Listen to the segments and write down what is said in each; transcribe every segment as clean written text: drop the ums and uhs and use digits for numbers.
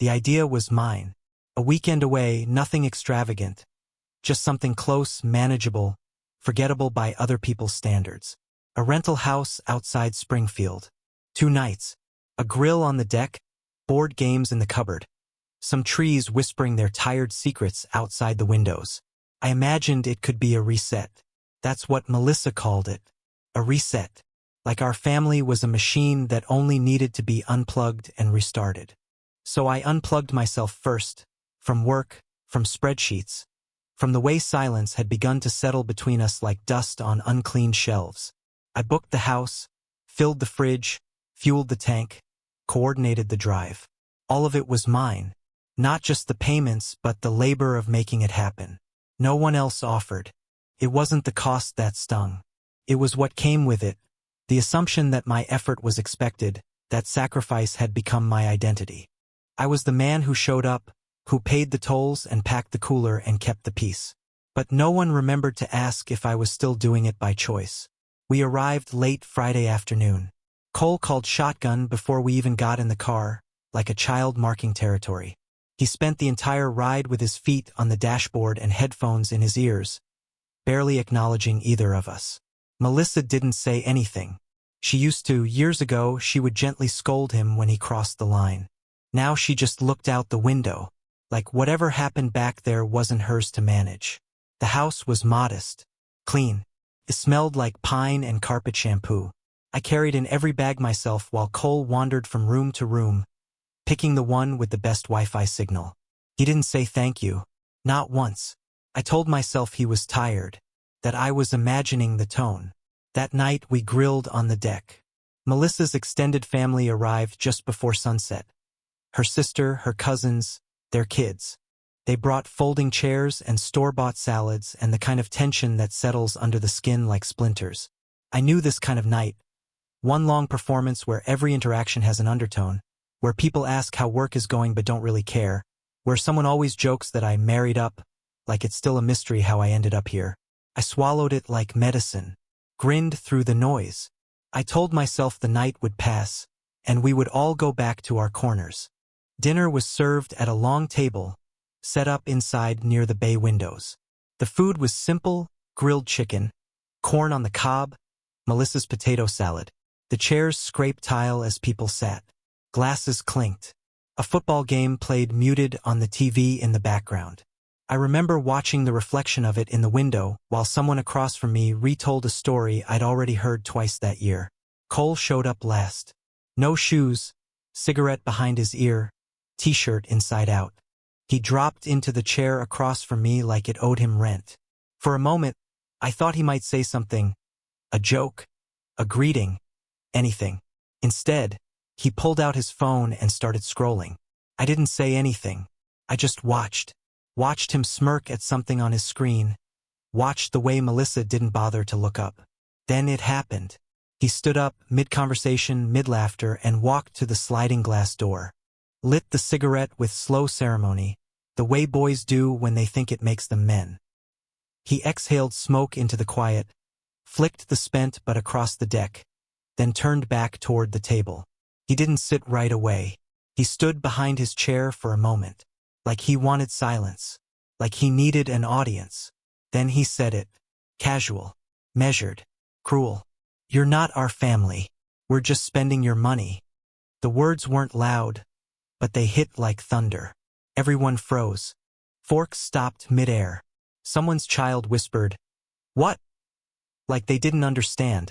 The idea was mine. A weekend away, nothing extravagant. Just something close, manageable, forgettable by other people's standards. A rental house outside Springfield. 2 nights. A grill on the deck, board games in the cupboard. Some trees whispering their tired secrets outside the windows. I imagined it could be a reset. That's what Melissa called it. A reset. Like our family was a machine that only needed to be unplugged and restarted. So I unplugged myself first. From work, from spreadsheets. From the way silence had begun to settle between us like dust on uncleaned shelves. I booked the house, filled the fridge, fueled the tank, coordinated the drive. All of it was mine. Not just the payments, but the labor of making it happen. No one else offered. It wasn't the cost that stung. It was what came with it. The assumption that my effort was expected, that sacrifice had become my identity. I was the man who showed up, who paid the tolls and packed the cooler and kept the peace. But no one remembered to ask if I was still doing it by choice. We arrived late Friday afternoon. Cole called shotgun before we even got in the car, like a child marking territory. He spent the entire ride with his feet on the dashboard and headphones in his ears, barely acknowledging either of us. Melissa didn't say anything. She used to. Years ago, she would gently scold him when he crossed the line. Now she just looked out the window, like whatever happened back there wasn't hers to manage. The house was modest, clean. It smelled like pine and carpet shampoo. I carried in every bag myself while Cole wandered from room to room, picking the one with the best Wi-Fi signal. He didn't say thank you. Not once. I told myself he was tired, that I was imagining the tone. That night we grilled on the deck. Melissa's extended family arrived just before sunset. Her sister, her cousins, their kids. They brought folding chairs and store-bought salads and the kind of tension that settles under the skin like splinters. I knew this kind of night. One long performance where every interaction has an undertone, where people ask how work is going but don't really care, where someone always jokes that I married up, like it's still a mystery how I ended up here. I swallowed it like medicine, grinned through the noise. I told myself the night would pass, and we would all go back to our corners. Dinner was served at a long table, set up inside near the bay windows. The food was simple: grilled chicken, corn on the cob, Melissa's potato salad. The chairs scraped tile as people sat. Glasses clinked. A football game played muted on the TV in the background. I remember watching the reflection of it in the window while someone across from me retold a story I'd already heard twice that year. Cole showed up last. No shoes, cigarette behind his ear, t-shirt inside out. He dropped into the chair across from me like it owed him rent. For a moment, I thought he might say something, a joke, a greeting, anything. Instead, he pulled out his phone and started scrolling. I didn't say anything. I just watched. Watched him smirk at something on his screen. Watched the way Melissa didn't bother to look up. Then it happened. He stood up, mid-conversation, mid-laughter, and walked to the sliding glass door. Lit the cigarette with slow ceremony, the way boys do when they think it makes them men. He exhaled smoke into the quiet, flicked the spent butt across the deck, then turned back toward the table. He didn't sit right away. He stood behind his chair for a moment, like he wanted silence, like he needed an audience. Then he said it, casual, measured, cruel. "You're not our family. We're just spending your money." The words weren't loud, but they hit like thunder. Everyone froze. Forks stopped midair. Someone's child whispered, "What?" Like they didn't understand,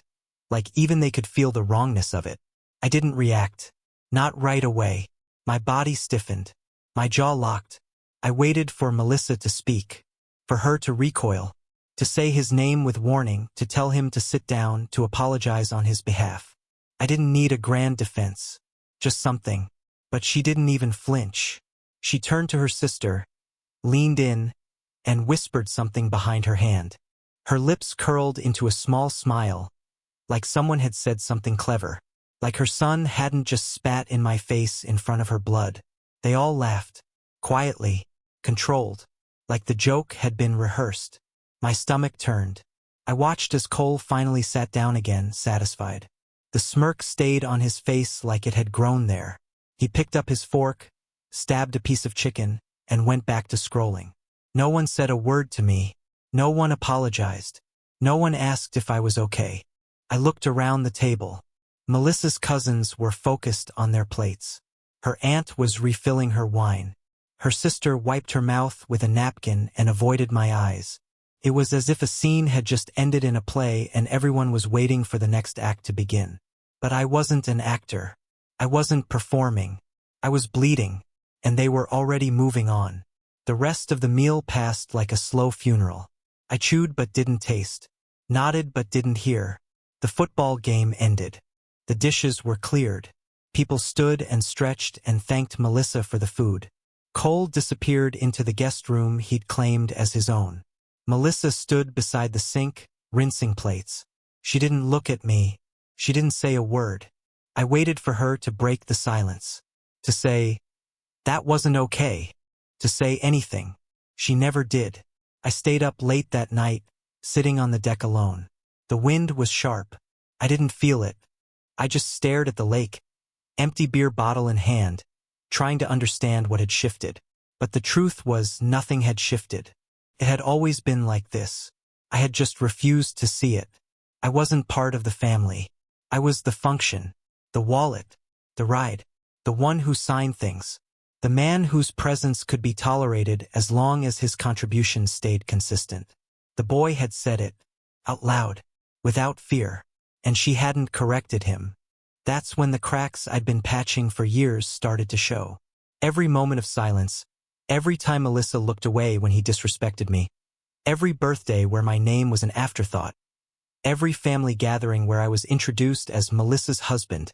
like even they could feel the wrongness of it. I didn't react. Not right away. My body stiffened. My jaw locked. I waited for Melissa to speak, for her to recoil, to say his name with warning, to tell him to sit down, to apologize on his behalf. I didn't need a grand defense, just something. But she didn't even flinch. She turned to her sister, leaned in, and whispered something behind her hand. Her lips curled into a small smile, like someone had said something clever, like her son hadn't just spat in my face in front of her blood. They all laughed, quietly, controlled, like the joke had been rehearsed. My stomach turned. I watched as Cole finally sat down again, satisfied. The smirk stayed on his face like it had grown there. He picked up his fork, stabbed a piece of chicken, and went back to scrolling. No one said a word to me. No one apologized. No one asked if I was okay. I looked around the table. Melissa's cousins were focused on their plates. Her aunt was refilling her wine. Her sister wiped her mouth with a napkin and avoided my eyes. It was as if a scene had just ended in a play and everyone was waiting for the next act to begin. But I wasn't an actor. I wasn't performing. I was bleeding, and they were already moving on. The rest of the meal passed like a slow funeral. I chewed but didn't taste, nodded but didn't hear. The football game ended. The dishes were cleared. People stood and stretched and thanked Melissa for the food. Cole disappeared into the guest room he'd claimed as his own. Melissa stood beside the sink, rinsing plates. She didn't look at me. She didn't say a word. I waited for her to break the silence. To say, "That wasn't okay." To say anything. She never did. I stayed up late that night, sitting on the deck alone. The wind was sharp. I didn't feel it. I just stared at the lake, empty beer bottle in hand, trying to understand what had shifted. But the truth was nothing had shifted. It had always been like this. I had just refused to see it. I wasn't part of the family. I was the function, the wallet, the ride, the one who signed things, the man whose presence could be tolerated as long as his contributions stayed consistent. The boy had said it, out loud, without fear, and she hadn't corrected him. That's when the cracks I'd been patching for years started to show. Every moment of silence, every time Melissa looked away when he disrespected me, every birthday where my name was an afterthought, every family gathering where I was introduced as Melissa's husband,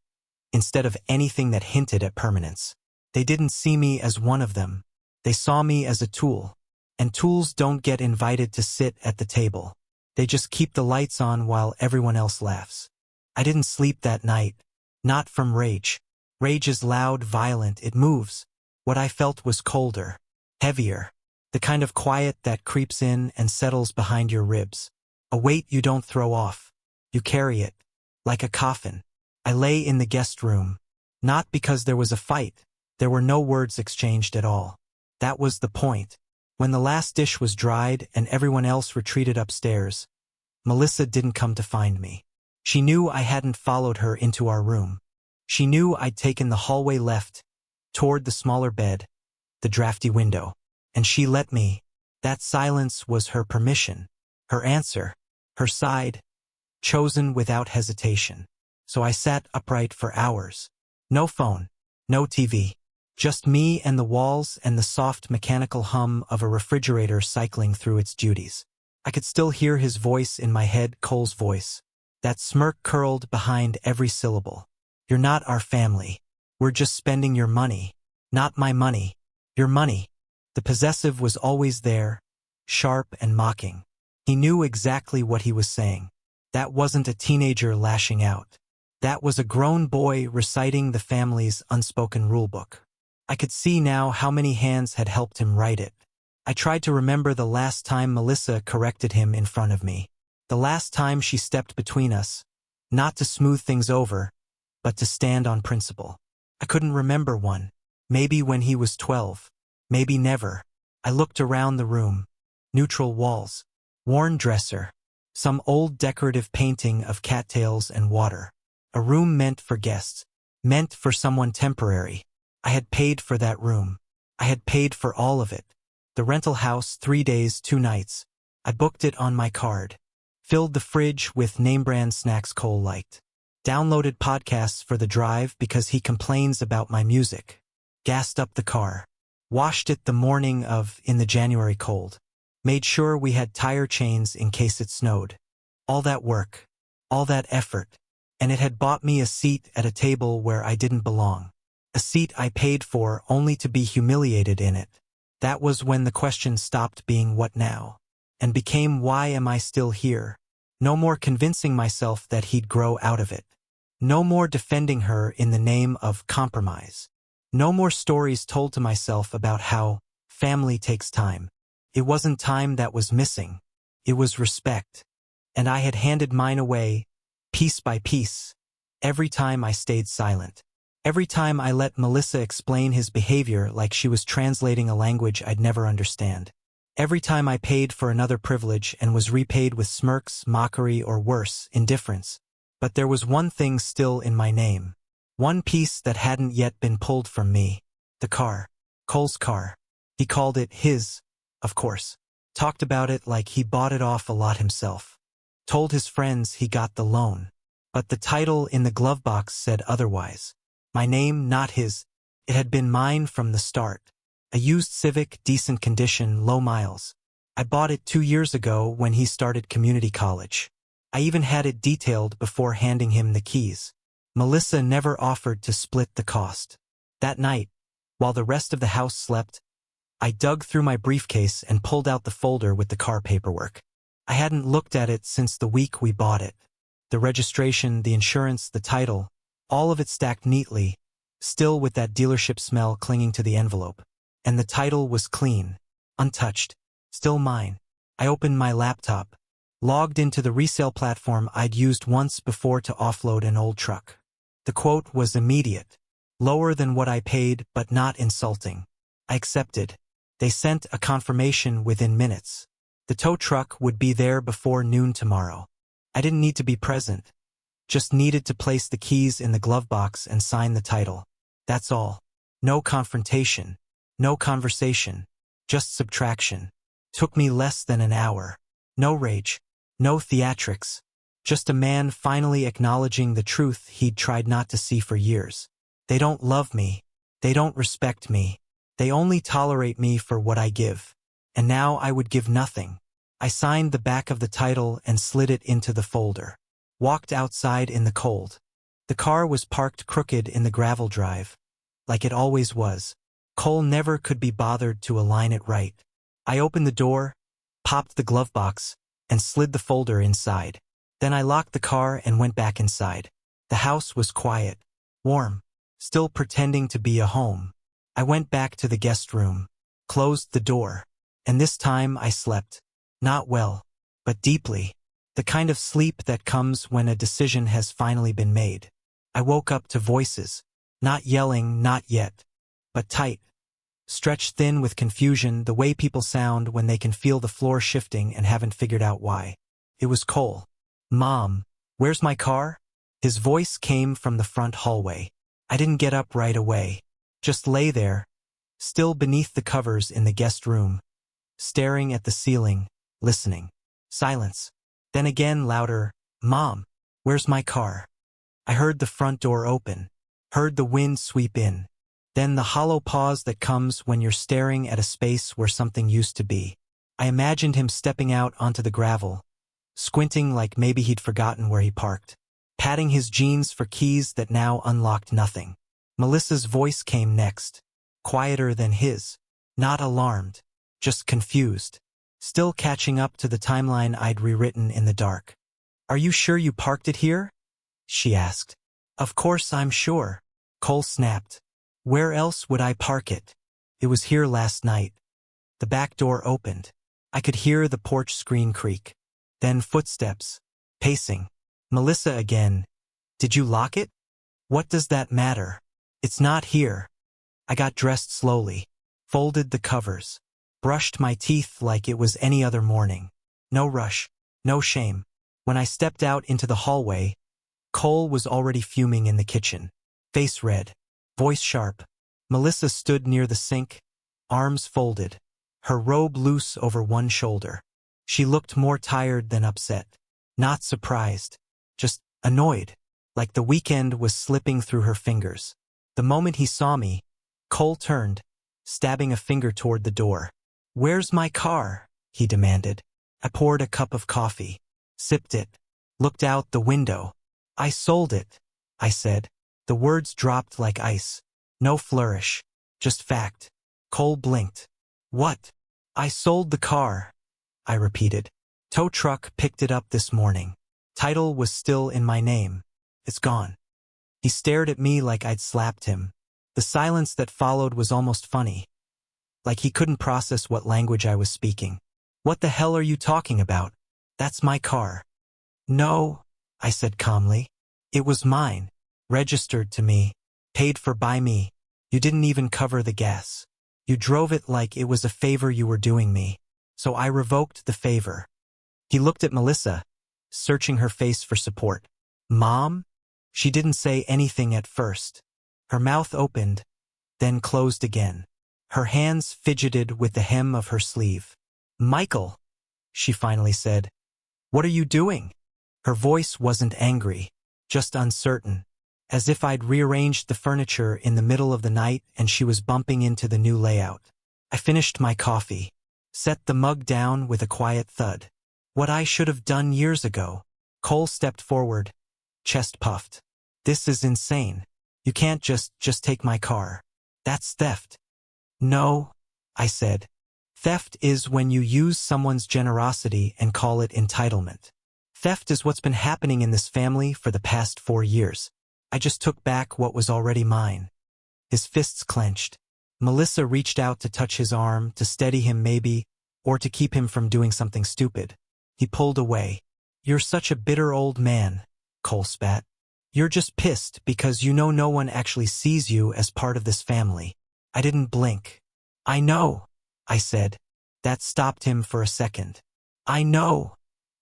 instead of anything that hinted at permanence. They didn't see me as one of them. They saw me as a tool. And tools don't get invited to sit at the table. They just keep the lights on while everyone else laughs. I didn't sleep that night. Not from rage. Rage is loud, violent, it moves. What I felt was colder, heavier. The kind of quiet that creeps in and settles behind your ribs. A weight you don't throw off. You carry it, like a coffin. I lay in the guest room. Not because there was a fight. There were no words exchanged at all. That was the point. When the last dish was dried and everyone else retreated upstairs, Melissa didn't come to find me. She knew I hadn't followed her into our room. She knew I'd taken the hallway left, toward the smaller bed, the drafty window. And she let me. That silence was her permission, her answer, her side, chosen without hesitation. So I sat upright for hours. No phone, no TV. Just me and the walls and the soft mechanical hum of a refrigerator cycling through its duties. I could still hear his voice in my head, Cole's voice. That smirk curled behind every syllable. You're not our family. We're just spending your money. Not my money. Your money. The possessive was always there, sharp and mocking. He knew exactly what he was saying. That wasn't a teenager lashing out. That was a grown boy reciting the family's unspoken rulebook. I could see now how many hands had helped him write it. I tried to remember the last time Melissa corrected him in front of me. The last time she stepped between us, not to smooth things over, but to stand on principle. I couldn't remember one. Maybe when he was 12. Maybe never. I looked around the room. Neutral walls. Worn dresser. Some old decorative painting of cattails and water. A room meant for guests. Meant for someone temporary. I had paid for that room. I had paid for all of it. The rental house, 3 days, 2 nights. I booked it on my card. Filled the fridge with name-brand snacks Cole liked. Downloaded podcasts for the drive because he complains about my music. Gassed up the car. Washed it the morning of in the January cold. Made sure we had tire chains in case it snowed. All that work. All that effort. And it had bought me a seat at a table where I didn't belong. A seat I paid for only to be humiliated in it. That was when the question stopped being what now, and became why am I still here? No more convincing myself that he'd grow out of it. No more defending her in the name of compromise. No more stories told to myself about how family takes time. It wasn't time that was missing. It was respect. And I had handed mine away, piece by piece, every time I stayed silent. Every time I let Melissa explain his behavior like she was translating a language I'd never understand. Every time I paid for another privilege and was repaid with smirks, mockery, or worse, indifference. But there was one thing still in my name. One piece that hadn't yet been pulled from me. The car. Cole's car. He called it his, of course. Talked about it like he bought it off a lot himself. Told his friends he got the loan. But the title in the glove box said otherwise. My name, not his. It had been mine from the start. A used Civic, decent condition, low miles. I bought it 2 years ago when he started community college. I even had it detailed before handing him the keys. Melissa never offered to split the cost. That night, while the rest of the house slept, I dug through my briefcase and pulled out the folder with the car paperwork. I hadn't looked at it since the week we bought it. The registration, the insurance, the title, all of it stacked neatly, still with that dealership smell clinging to the envelope. And the title was clean, untouched, still mine. I opened my laptop, logged into the resale platform I'd used once before to offload an old truck. The quote was immediate, lower than what I paid but not insulting. I accepted. They sent a confirmation within minutes. The tow truck would be there before noon tomorrow. I didn't need to be present, just needed to place the keys in the glove box and sign the title. That's all. No confrontation. No conversation, just subtraction. Took me less than an hour. No rage, no theatrics. Just a man finally acknowledging the truth he'd tried not to see for years. They don't love me. They don't respect me. They only tolerate me for what I give. And now I would give nothing. I signed the back of the title and slid it into the folder. Walked outside in the cold. The car was parked crooked in the gravel drive. Like it always was. Cole never could be bothered to align it right. I opened the door, popped the glove box, and slid the folder inside. Then I locked the car and went back inside. The house was quiet, warm, still pretending to be a home. I went back to the guest room, closed the door, and this time I slept. Not well, but deeply. The kind of sleep that comes when a decision has finally been made. I woke up to voices, not yelling, not yet, but tight. Stretched thin with confusion, the way people sound when they can feel the floor shifting and haven't figured out why. It was Cole. "Mom, where's my car?" His voice came from the front hallway. I didn't get up right away. Just lay there, still beneath the covers in the guest room, staring at the ceiling, listening. Silence. Then again louder, "Mom, where's my car?" I heard the front door open, heard the wind sweep in. Then the hollow pause that comes when you're staring at a space where something used to be. I imagined him stepping out onto the gravel, squinting like maybe he'd forgotten where he parked, patting his jeans for keys that now unlocked nothing. Melissa's voice came next, quieter than his, not alarmed, just confused, still catching up to the timeline I'd rewritten in the dark. "Are you sure you parked it here?" she asked. "Of course I'm sure," Cole snapped. "Where else would I park it? It was here last night." The back door opened. I could hear the porch screen creak. Then footsteps. Pacing. Melissa again. "Did you lock it?" "What does that matter? It's not here." I got dressed slowly. Folded the covers. Brushed my teeth like it was any other morning. No rush. No shame. When I stepped out into the hallway, Cole was already fuming in the kitchen. Face red. Voice sharp. Melissa stood near the sink, arms folded, her robe loose over one shoulder. She looked more tired than upset. Not surprised. Just annoyed. Like the weekend was slipping through her fingers. The moment he saw me, Cole turned, stabbing a finger toward the door. "Where's my car?" he demanded. I poured a cup of coffee, sipped it, looked out the window. "I sold it," I said. The words dropped like ice. No flourish, just fact. Cole blinked. "What?" "I sold the car," I repeated. "Tow truck picked it up this morning. Title was still in my name. It's gone." He stared at me like I'd slapped him. The silence that followed was almost funny. Like he couldn't process what language I was speaking. "What the hell are you talking about? That's my car." "No," I said calmly. "It was mine. Registered to me. Paid for by me. You didn't even cover the gas. You drove it like it was a favor you were doing me. So I revoked the favor. He looked at Melissa, searching her face for support. Mom? She didn't say anything at first. Her mouth opened, then closed again. Her hands fidgeted with the hem of her sleeve. Michael, she finally said. What are you doing? Her voice wasn't angry, just uncertain, as if I'd rearranged the furniture in the middle of the night and she was bumping into the new layout. I finished my coffee, set the mug down with a quiet thud. What I should have done years ago. Cole stepped forward, chest puffed. This is insane. You can't just take my car. That's theft. No, I said. Theft is when you use someone's generosity and call it entitlement. Theft is what's been happening in this family for the past 4 years. I just took back what was already mine. His fists clenched. Melissa reached out to touch his arm, to steady him maybe, or to keep him from doing something stupid. He pulled away. You're such a bitter old man, Cole spat. You're just pissed because you know no one actually sees you as part of this family. I didn't blink. I know, I said. That stopped him for a second. I know,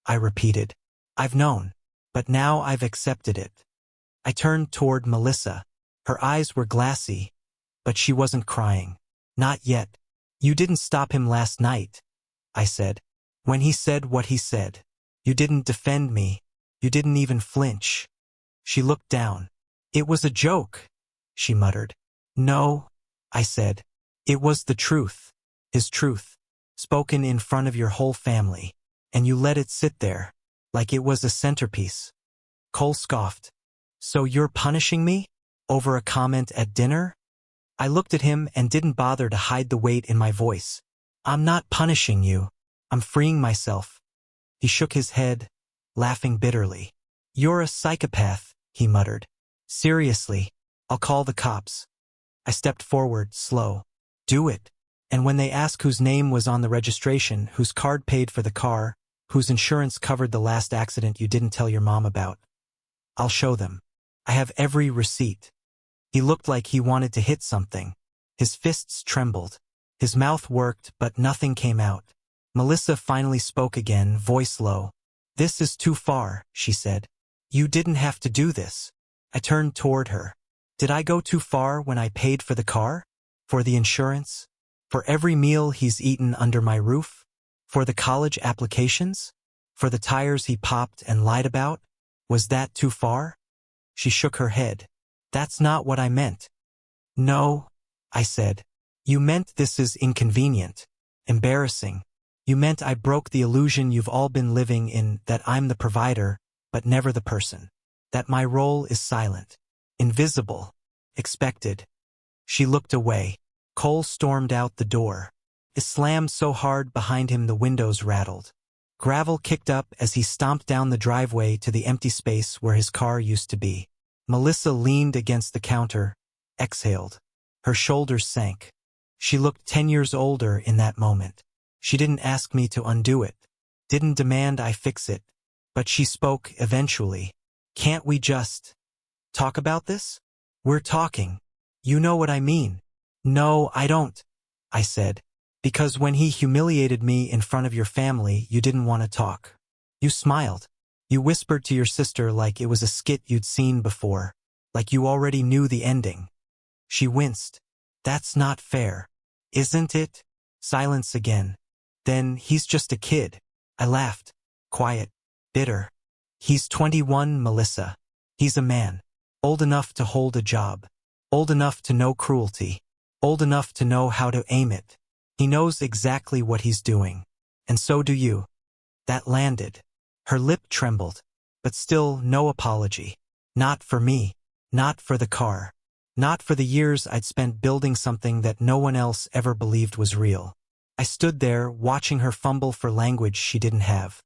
I repeated. I've known, but now I've accepted it. I turned toward Melissa. Her eyes were glassy, but she wasn't crying. Not yet. You didn't stop him last night, I said. When he said what he said. You didn't defend me. You didn't even flinch. She looked down. It was a joke, she muttered. No, I said. It was the truth. His truth. Spoken in front of your whole family. And you let it sit there, like it was a centerpiece. Cole scoffed. So you're punishing me? Over a comment at dinner? I looked at him and didn't bother to hide the weight in my voice. I'm not punishing you. I'm freeing myself. He shook his head, laughing bitterly. You're a psychopath, he muttered. Seriously, I'll call the cops. I stepped forward, slow. Do it. And when they ask whose name was on the registration, whose card paid for the car, whose insurance covered the last accident you didn't tell your mom about, I'll show them. I have every receipt. He looked like he wanted to hit something. His fists trembled. His mouth worked, but nothing came out. Melissa finally spoke again, voice low. This is too far, she said. You didn't have to do this. I turned toward her. Did I go too far when I paid for the car? For the insurance? For every meal he's eaten under my roof? For the college applications? For the tires he popped and lied about? Was that too far? She shook her head. That's not what I meant. No, I said. You meant this is inconvenient, embarrassing. You meant I broke the illusion you've all been living in, that I'm the provider, but never the person. That my role is silent, invisible, expected. She looked away. Cole stormed out the door. It slammed so hard behind him the windows rattled. Gravel kicked up as he stomped down the driveway to the empty space where his car used to be. Melissa leaned against the counter, exhaled. Her shoulders sank. She looked 10 years older in that moment. She didn't ask me to undo it, didn't demand I fix it, but she spoke eventually. Can't we just talk about this? We're talking. You know what I mean. No, I don't, I said. Because when he humiliated me in front of your family, you didn't want to talk. You smiled. You whispered to your sister like it was a skit you'd seen before, like you already knew the ending. She winced. That's not fair. Isn't it? Silence again. Then he's just a kid. I laughed. Quiet. Bitter. He's 21, Melissa. He's a man. Old enough to hold a job. Old enough to know cruelty. Old enough to know how to aim it. He knows exactly what he's doing. And so do you. That landed. Her lip trembled. But still no apology. Not for me. Not for the car. Not for the years I'd spent building something that no one else ever believed was real. I stood there, watching her fumble for language she didn't have.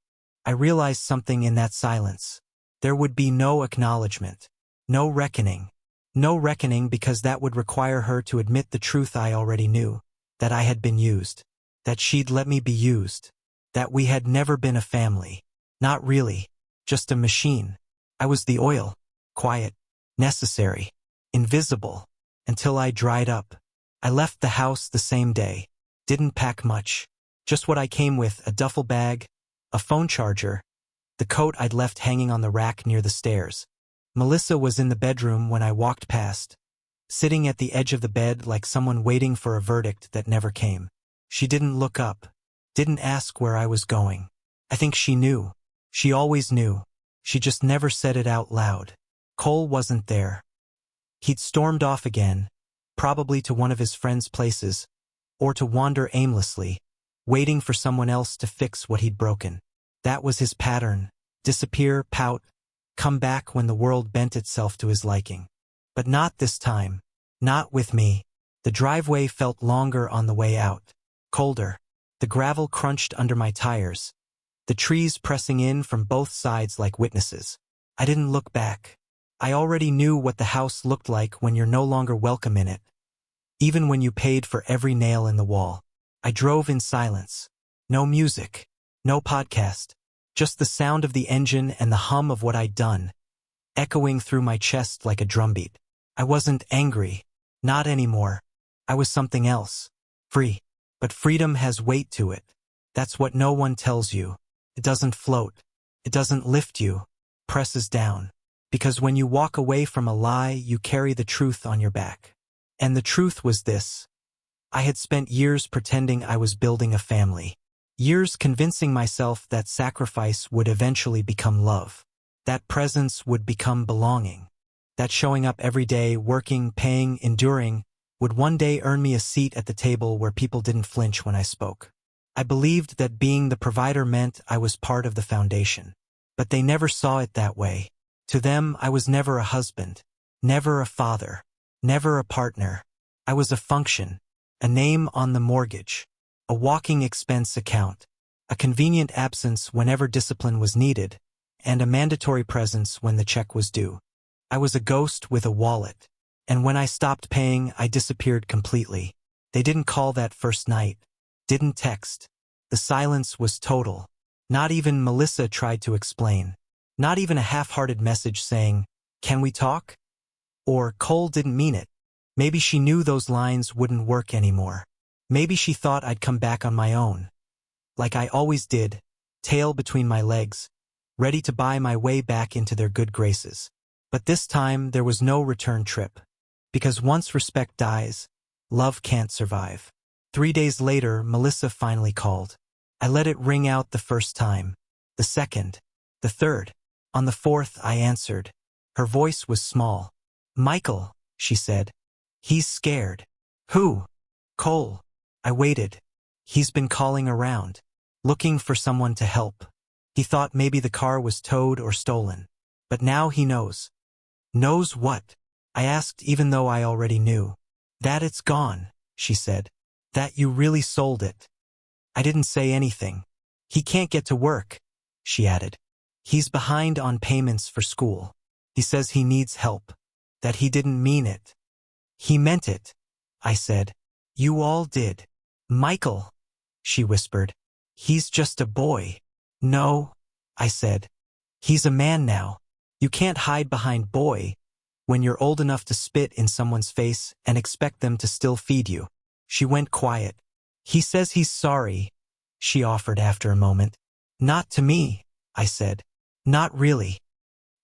I realized something in that silence. There would be no acknowledgement. No reckoning. No reckoning because that would require her to admit the truth I already knew. That I had been used. That she'd let me be used. That we had never been a family. Not really. Just a machine. I was the oil. Quiet. Necessary. invisible, until I dried up. I left the house the same day. Didn't pack much. Just what I came with, a duffel bag, a phone charger, the coat I'd left hanging on the rack near the stairs. Melissa was in the bedroom when I walked past, sitting at the edge of the bed like someone waiting for a verdict that never came. She didn't look up, didn't ask where I was going. I think she knew. She always knew. She just never said it out loud. Cole wasn't there. He'd stormed off again, probably to one of his friends' places, or to wander aimlessly, waiting for someone else to fix what he'd broken. That was his pattern: disappear, pout, come back when the world bent itself to his liking. But not this time. Not with me. The driveway felt longer on the way out. Colder. The gravel crunched under my tires, the trees pressing in from both sides like witnesses. I didn't look back. I already knew what the house looked like when you're no longer welcome in it, even when you paid for every nail in the wall. I drove in silence. No music. No podcast. Just the sound of the engine and the hum of what I'd done, echoing through my chest like a drumbeat. I wasn't angry. Not anymore. I was something else. Free. But freedom has weight to it. That's what no one tells you. It doesn't float. It doesn't lift you. Presses down. Because when you walk away from a lie, you carry the truth on your back. And the truth was this. I had spent years pretending I was building a family. Years convincing myself that sacrifice would eventually become love. That presence would become belonging. That showing up every day, working, paying, enduring, would one day earn me a seat at the table where people didn't flinch when I spoke. I believed that being the provider meant I was part of the foundation. But they never saw it that way. To them, I was never a husband, never a father, never a partner. I was a function, a name on the mortgage, a walking expense account, a convenient absence whenever discipline was needed, and a mandatory presence when the check was due. I was a ghost with a wallet, and when I stopped paying, I disappeared completely. They didn't call that first night, didn't text. The silence was total. Not even Melissa tried to explain. Not even a half-hearted message saying, "Can we talk?" Or Cole didn't mean it. Maybe she knew those lines wouldn't work anymore. Maybe she thought I'd come back on my own. Like I always did, tail between my legs, ready to buy my way back into their good graces. But this time there was no return trip. Because once respect dies, love can't survive. 3 days later, Melissa finally called. I let it ring out the first time, the second, the third. On the fourth, I answered. Her voice was small. "Michael," she said. "He's scared." "Who?" "Cole." I waited. "He's been calling around, looking for someone to help. He thought maybe the car was towed or stolen. But now he knows." "Knows what?" I asked, even though I already knew. "That it's gone," she said. "That you really sold it." I didn't say anything. "He can't get to work," she added. "He's behind on payments for school. He says he needs help." That he didn't mean it. "He meant it," I said. "You all did." "Michael," she whispered. "He's just a boy." "No," I said. "He's a man now. You can't hide behind boy when you're old enough to spit in someone's face and expect them to still feed you." She went quiet. "He says he's sorry," she offered after a moment. "Not to me," I said. "Not really."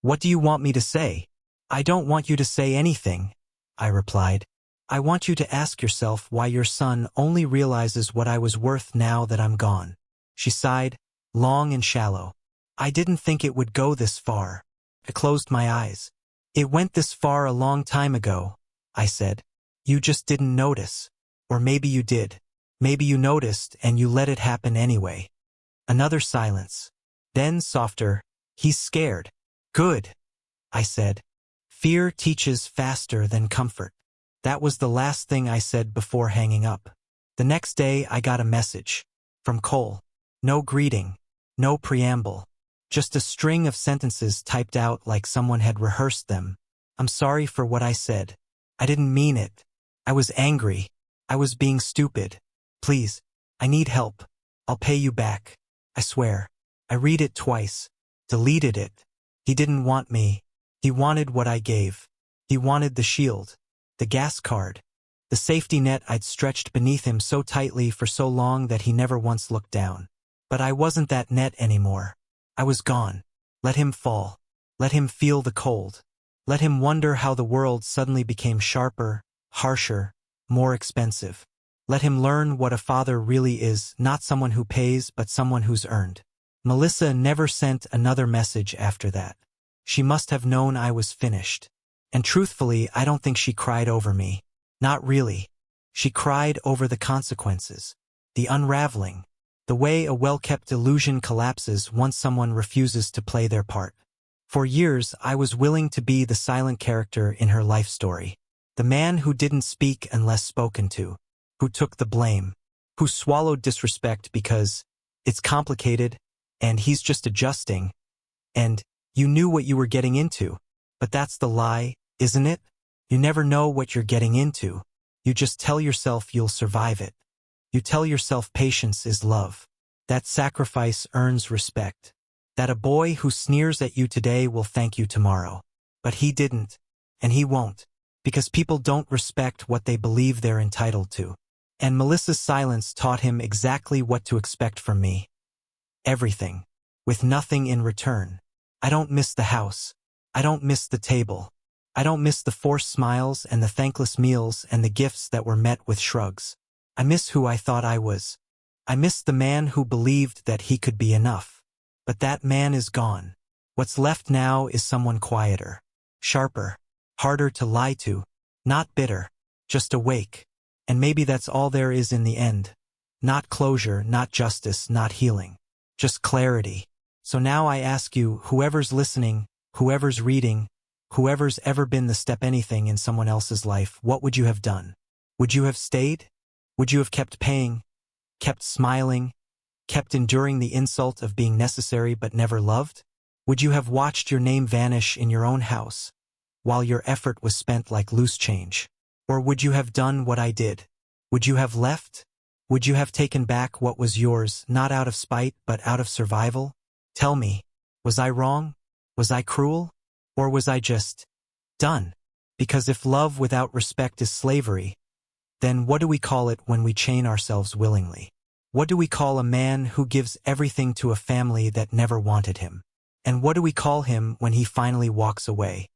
"What do you want me to say?" "I don't want you to say anything," I replied. "I want you to ask yourself why your son only realizes what I was worth now that I'm gone." She sighed, long and shallow. "I didn't think it would go this far." I closed my eyes. "It went this far a long time ago," I said. "You just didn't notice. Or maybe you did. Maybe you noticed and you let it happen anyway." Another silence. Then softer, "He's scared." "Good," I said. "Fear teaches faster than comfort." That was the last thing I said before hanging up. The next day I got a message. From Cole. No greeting. No preamble. Just a string of sentences typed out like someone had rehearsed them. "I'm sorry for what I said. I didn't mean it. I was angry. I was being stupid. Please, I need help. I'll pay you back. I swear." I read it twice. Deleted it. He didn't want me. He wanted what I gave. He wanted the shield, the gas card, the safety net I'd stretched beneath him so tightly for so long that he never once looked down. But I wasn't that net anymore. I was gone. Let him fall. Let him feel the cold. Let him wonder how the world suddenly became sharper, harsher, more expensive. Let him learn what a father really is, not someone who pays, but someone who's earned. Melissa never sent another message after that. She must have known I was finished. And truthfully, I don't think she cried over me. Not really. She cried over the consequences, the unraveling, the way a well-kept illusion collapses once someone refuses to play their part. For years, I was willing to be the silent character in her life story. The man who didn't speak unless spoken to, who took the blame, who swallowed disrespect because it's complicated and he's just adjusting, and you knew what you were getting into. But that's the lie, isn't it? You never know what you're getting into. You just tell yourself you'll survive it. You tell yourself patience is love, that sacrifice earns respect, that a boy who sneers at you today will thank you tomorrow. But he didn't, and he won't, because people don't respect what they believe they're entitled to. And Melissa's silence taught him exactly what to expect from me. Everything, with nothing in return. I don't miss the house. I don't miss the table. I don't miss the forced smiles and the thankless meals and the gifts that were met with shrugs. I miss who I thought I was. I miss the man who believed that he could be enough. But that man is gone. What's left now is someone quieter, sharper, harder to lie to, not bitter, just awake. And maybe that's all there is in the end. Not closure, not justice, not healing. Just clarity. So now I ask you, whoever's listening, whoever's reading, whoever's ever been the step anything in someone else's life, what would you have done? Would you have stayed? Would you have kept paying, kept smiling, kept enduring the insult of being necessary but never loved? Would you have watched your name vanish in your own house, while your effort was spent like loose change? Or would you have done what I did? Would you have left? Would you have taken back what was yours, not out of spite but out of survival? Tell me, was I wrong? Was I cruel? Or was I just done? Because if love without respect is slavery, then what do we call it when we chain ourselves willingly? What do we call a man who gives everything to a family that never wanted him? And what do we call him when he finally walks away?